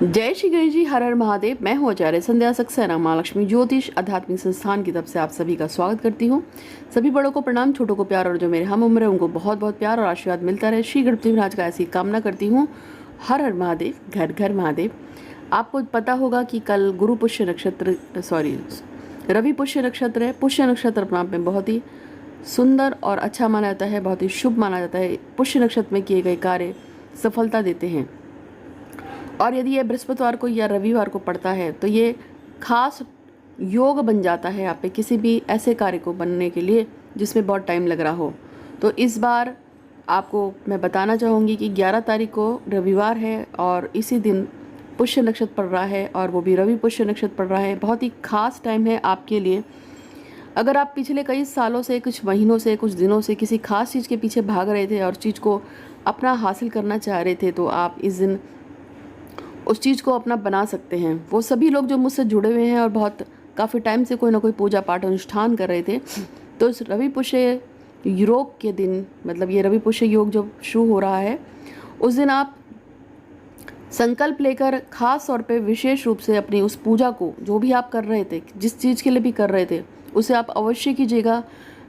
जय श्री गणेश जी, हर हर महादेव। मैं हूँ आचार्य संध्या सक्सेना, माँ लक्ष्मी ज्योतिष आध्यात्मिक संस्थान की तरफ से आप सभी का स्वागत करती हूँ। सभी बड़ों को प्रणाम, छोटों को प्यार और जो मेरे हम उम्र है उनको बहुत बहुत प्यार और आशीर्वाद मिलता रहे। श्री गणपति महाराज का ऐसी कामना करती हूँ। हर हर महादेव, घर घर महादेव। आपको पता होगा कि कल गुरु पुष्य नक्षत्र रवि पुष्य नक्षत्र है। पुष्य नक्षत्र अपने आप में बहुत ही सुंदर और अच्छा माना जाता है, बहुत ही शुभ माना जाता है। पुष्य नक्षत्र में किए गए कार्य सफलता देते हैं और यदि ये बृहस्पतिवार को या रविवार को पड़ता है तो ये खास योग बन जाता है आप पे किसी भी ऐसे कार्य को बनने के लिए जिसमें बहुत टाइम लग रहा हो। तो इस बार आपको मैं बताना चाहूँगी कि 11 तारीख को रविवार है और इसी दिन पुष्य नक्षत्र पड़ रहा है और वो भी रवि पुष्य नक्षत्र पड़ रहा है। बहुत ही खास टाइम है आपके लिए। अगर आप पिछले कई सालों से, कुछ महीनों से, कुछ दिनों से किसी खास चीज़ के पीछे भाग रहे थे और चीज़ को अपना हासिल करना चाह रहे थे तो आप इस दिन उस चीज़ को अपना बना सकते हैं। वो सभी लोग जो मुझसे जुड़े हुए हैं और बहुत काफ़ी टाइम से कोई ना कोई पूजा पाठ अनुष्ठान कर रहे थे, तो इस रवि पुष्य योग के दिन, मतलब ये रवि पुष्य योग जब शुरू हो रहा है उस दिन आप संकल्प लेकर खास तौर पे विशेष रूप से अपनी उस पूजा को, जो भी आप कर रहे थे, जिस चीज़ के लिए भी कर रहे थे, उसे आप अवश्य कीजिएगा।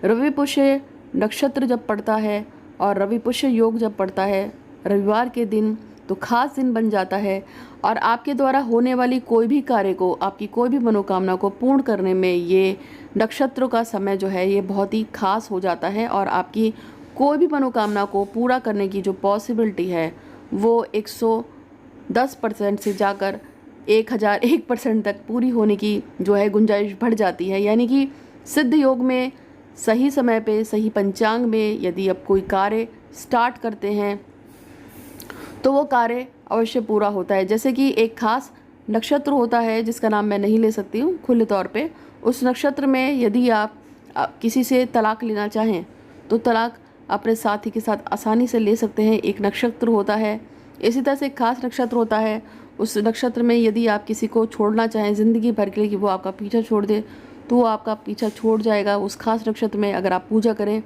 रवि पुष्य नक्षत्र जब पड़ता है और रवि पुष्य योग जब पड़ता है रविवार के दिन, तो खास दिन बन जाता है और आपके द्वारा होने वाली कोई भी कार्य को, आपकी कोई भी मनोकामना को पूर्ण करने में ये नक्षत्रों का समय जो है ये बहुत ही खास हो जाता है और आपकी कोई भी मनोकामना को पूरा करने की जो पॉसिबिलिटी है वो 110% से जाकर 1001% तक पूरी होने की जो है गुंजाइश बढ़ जाती है। यानी कि सिद्ध योग में सही समय पे, सही पंचांग में यदि आप कोई कार्य स्टार्ट करते हैं तो वो कार्य अवश्य पूरा होता है। जैसे कि एक खास नक्षत्र होता है जिसका नाम मैं नहीं ले सकती हूँ खुले तौर पे। उस नक्षत्र में यदि आप किसी से तलाक लेना चाहें तो तलाक अपने साथी के साथ आसानी से ले सकते हैं। एक नक्षत्र होता है, इसी तरह से एक खास नक्षत्र होता है। उस नक्षत्र में यदि आप किसी को छोड़ना चाहें ज़िंदगी भर के लिए कि वो आपका पीछा छोड़ दे तो वो आपका पीछा छोड़ जाएगा उस खास नक्षत्र में, अगर आप पूजा करें।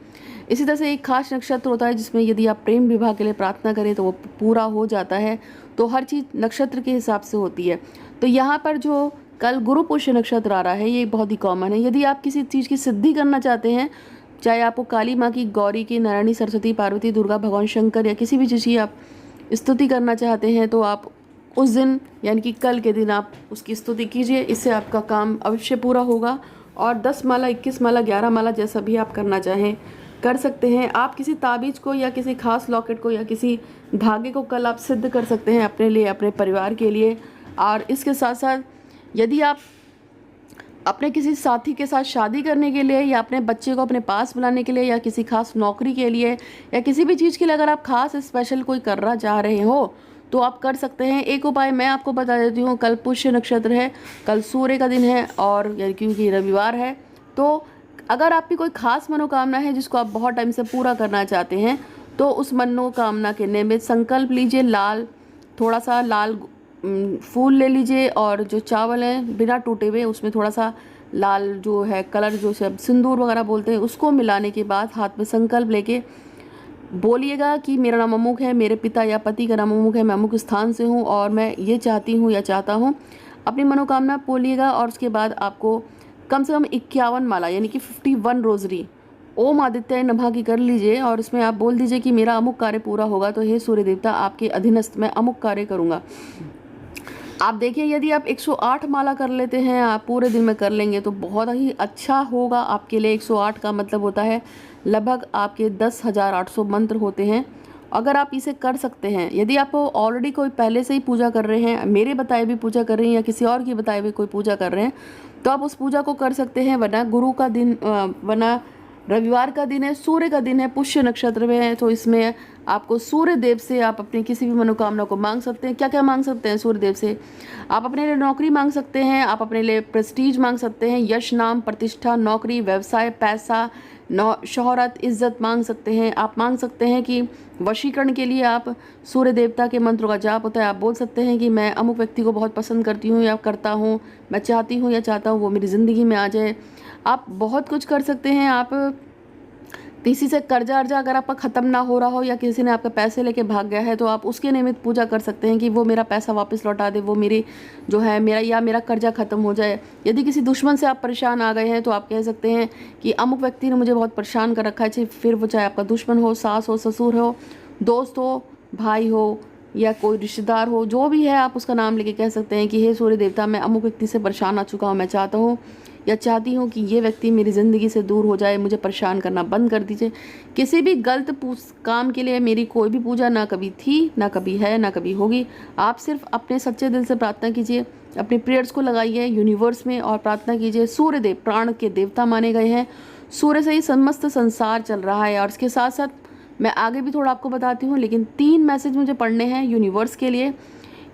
इसी तरह से एक खास नक्षत्र होता है जिसमें यदि आप प्रेम विवाह के लिए प्रार्थना करें तो वो पूरा हो जाता है। तो हर चीज़ नक्षत्र के हिसाब से होती है। तो यहाँ पर जो कल गुरु पुष्य नक्षत्र आ रहा है ये बहुत ही कॉमन है। यदि आप किसी चीज़ की सिद्धि करना चाहते हैं, चाहे आपको काली माँ की, गौरी की, नारायणी, सरस्वती, पार्वती, दुर्गा, भगवान शंकर या किसी भी चीज़ की आप स्तुति करना चाहते हैं तो आप उस दिन यानी कि कल के दिन आप उसकी स्तुति कीजिए। इससे आपका काम अवश्य पूरा होगा और 10 माला, 21 माला, 11 माला जैसा भी आप करना चाहें कर सकते हैं। आप किसी ताबीज़ को या किसी खास लॉकेट को या किसी धागे को कल आप सिद्ध कर सकते हैं अपने लिए, अपने परिवार के लिए। और इसके साथ साथ यदि आप अपने किसी साथी के साथ शादी करने के लिए या अपने बच्चे को अपने पास बुलाने के लिए या किसी खास नौकरी के लिए या किसी भी चीज़ के लिए अगर आप खास स्पेशल कोई करना चाह रहे हो तो आप कर सकते हैं। एक उपाय मैं आपको बता देती हूँ। कल पुष्य नक्षत्र है, कल सूर्य का दिन है और क्योंकि रविवार है, तो अगर आपकी कोई खास मनोकामना है जिसको आप बहुत टाइम से पूरा करना चाहते हैं तो उस मनोकामना के निमित्त संकल्प लीजिए। थोड़ा सा लाल फूल ले लीजिए और जो चावल है बिना टूटे हुए उसमें थोड़ा सा लाल जो है कलर, जो सब सिंदूर वगैरह बोलते हैं, उसको मिलाने के बाद हाथ में संकल्प लेके बोलिएगा कि मेरा नाम अमुक है, मेरे पिता या पति का नाम अमुक है, मैं अमुक स्थान से हूँ और मैं ये चाहती हूँ या चाहता हूँ। अपनी मनोकामना बोलिएगा और उसके बाद आपको कम से कम 51 माला यानी कि 51 रोज़री ओम आदित्य नमः की कर लीजिए और इसमें आप बोल दीजिए कि मेरा अमुक कार्य पूरा होगा तो हे सूर्य देवता, आपके अधीनस्थ मैं अमुक कार्य करूँगा। आप देखिए यदि आप 108 माला कर लेते हैं, आप पूरे दिन में कर लेंगे तो बहुत ही अच्छा होगा आपके लिए। 108 का मतलब होता है लगभग आपके 10,800 मंत्र होते हैं। अगर आप इसे कर सकते हैं, यदि आप ऑलरेडी कोई पहले से ही पूजा कर रहे हैं, मेरे बताए हुए पूजा कर रहे हैं या किसी और की बताए हुए कोई पूजा कर रहे हैं, तो आप उस पूजा को कर सकते हैं। वरना गुरु का दिन, वरना रविवार का दिन है, सूर्य का दिन है, पुष्य नक्षत्र में है, तो इसमें आपको सूर्य देव से आप अपनी किसी भी मनोकामना को मांग सकते हैं। क्या क्या मांग सकते हैं सूर्य देव से? आप अपने लिए नौकरी मांग सकते हैं, आप अपने लिए प्रेस्टीज मांग सकते हैं, यश, नाम, प्रतिष्ठा, नौकरी, व्यवसाय, पैसा, शोहरत, इज्जत मांग सकते हैं। आप मांग सकते हैं कि वशीकरण के लिए आप सूर्य देवता के मंत्रों का जाप होता है, आप बोल सकते हैं कि मैं अमुक व्यक्ति को बहुत पसंद करती हूँ या करता हूँ, मैं चाहती हूँ या चाहता हूँ वो मेरी ज़िंदगी में आ जाए। आप बहुत कुछ कर सकते हैं। आप किसी से कर्जा अर्जा अगर आपका ख़त्म ना हो रहा हो या किसी ने आपके पैसे लेके भाग गया है तो आप उसके निमित्त पूजा कर सकते हैं कि वो मेरा पैसा वापस लौटा दे, वो मेरी जो है मेरा कर्जा ख़त्म हो जाए। यदि किसी दुश्मन से आप परेशान आ गए हैं तो आप कह सकते हैं कि अमुक व्यक्ति ने मुझे बहुत परेशान कर रखा है, फिर वो चाहे आपका दुश्मन हो, सास हो, ससुर हो, दोस्त हो, भाई हो या कोई रिश्तेदार हो, जो भी है आप उसका नाम लेके कह सकते हैं कि हे सूर्य देवता, मैं अमुक व्यक्ति से परेशान आ चुका हूँ, मैं चाहता हूँ या चाहती हूँ कि ये व्यक्ति मेरी ज़िंदगी से दूर हो जाए, मुझे परेशान करना बंद कर दीजिए। किसी भी गलत काम के लिए मेरी कोई भी पूजा ना कभी थी, ना कभी है, ना कभी होगी। आप सिर्फ अपने सच्चे दिल से प्रार्थना कीजिए, अपने प्रेयर्स को लगाइए यूनिवर्स में और प्रार्थना कीजिए। सूर्य देव प्राण के देवता माने गए हैं, सूर्य से ही समस्त संसार चल रहा है। और इसके साथ साथ मैं आगे भी थोड़ा आपको बताती हूँ, लेकिन 3 मैसेज मुझे पढ़ने हैं यूनिवर्स के लिए।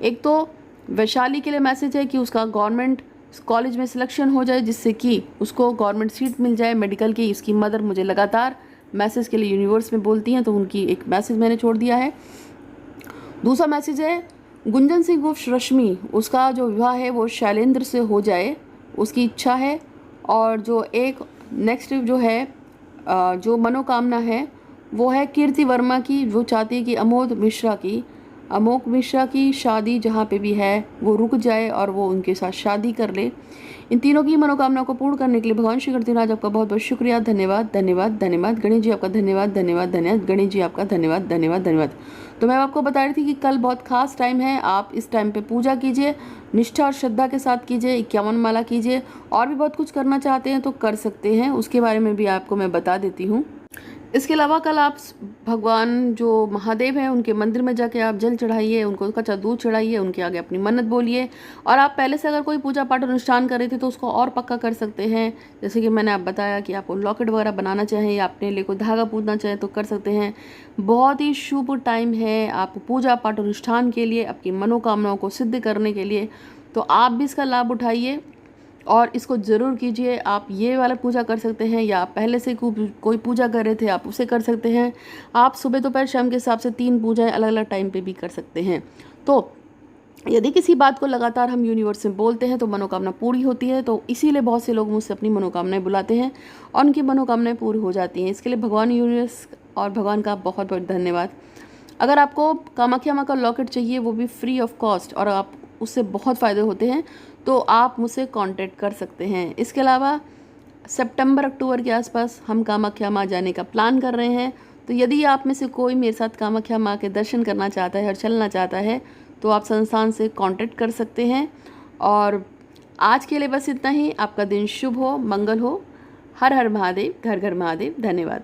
एक तो वैशाली के लिए मैसेज है कि उसका गवर्नमेंट कॉलेज में सिलेक्शन हो जाए, जिससे कि उसको गवर्नमेंट सीट मिल जाए मेडिकल की। उसकी मदर मुझे लगातार मैसेज के लिए यूनिवर्स में बोलती हैं, तो उनकी एक मैसेज मैंने छोड़ दिया है। दूसरा मैसेज है गुंजन सिंह उर्फ रश्मि, उसका जो विवाह है वो शैलेंद्र से हो जाए, उसकी इच्छा है। और जो एक नेक्स्ट जो है जो मनोकामना है वो है कीर्ति वर्मा की, वो चाहती है कि अमोक मिश्रा की शादी जहाँ पे भी है वो रुक जाए और वो उनके साथ शादी कर ले। इन तीनों की मनोकामना को पूर्ण करने के लिए भगवान श्री गणेश आपका बहुत बहुत शुक्रिया, धन्यवाद धन्यवाद धन्यवाद। गणेश जी आपका धन्यवाद धन्यवाद धन्यवाद। गणेश जी आपका धन्यवाद धन्यवाद धन्यवाद। तो मैं आपको बता रही थी कि कल बहुत खास टाइम है, आप इस टाइम पे पूजा कीजिए, निष्ठा और श्रद्धा के साथ कीजिए, 51 माला कीजिए। और भी बहुत कुछ करना चाहते हैं तो कर सकते हैं, उसके बारे में भी आपको मैं बता देती हूँ। इसके अलावा कल आप भगवान जो महादेव हैं उनके मंदिर में जाके आप जल चढ़ाइए, उनको कच्चा दूध चढ़ाइए, उनके आगे अपनी मन्नत बोलिए। और आप पहले से अगर कोई पूजा पाठ अनुष्ठान कर रहे थे तो उसको और पक्का कर सकते हैं। जैसे कि मैंने आप बताया कि आपको लॉकेट वगैरह बनाना चाहें या अपने लिए कोई धागा पूजना चाहें तो कर सकते हैं। बहुत ही शुभ टाइम है आप पूजा पाठ अनुष्ठान के लिए, आपकी मनोकामनाओं को सिद्ध करने के लिए। तो आप भी इसका लाभ उठाइए और इसको ज़रूर कीजिए। आप ये वाला पूजा कर सकते हैं या पहले से कोई पूजा कर रहे थे आप उसे कर सकते हैं। आप सुबह दोपहर शाम के हिसाब से 3 पूजाएं अलग अलग टाइम पे भी कर सकते हैं। तो यदि किसी बात को लगातार हम यूनिवर्स में बोलते हैं तो मनोकामना पूरी होती है। तो इसीलिए बहुत से लोग मुझसे अपनी मनोकामनाएं बुलाते हैं और उनकी मनोकामनाएं पूरी हो जाती हैं। इसके लिए भगवान यूनिवर्स और भगवान का बहुत बहुत धन्यवाद। अगर आपको कामाख्या माँ का लॉकेट चाहिए, वो भी फ्री ऑफ कॉस्ट, और आप उससे बहुत फ़ायदे होते हैं, तो आप मुझसे कांटेक्ट कर सकते हैं। इसके अलावा सितंबर अक्टूबर के आसपास हम कामाख्या माँ जाने का प्लान कर रहे हैं। तो यदि आप में से कोई मेरे साथ कामाख्या माँ के दर्शन करना चाहता है और चलना चाहता है तो आप संस्थान से कांटेक्ट कर सकते हैं। और आज के लिए बस इतना ही। आपका दिन शुभ हो, मंगल हो। हर हर महादेव, घर घर महादेव। धन्यवाद।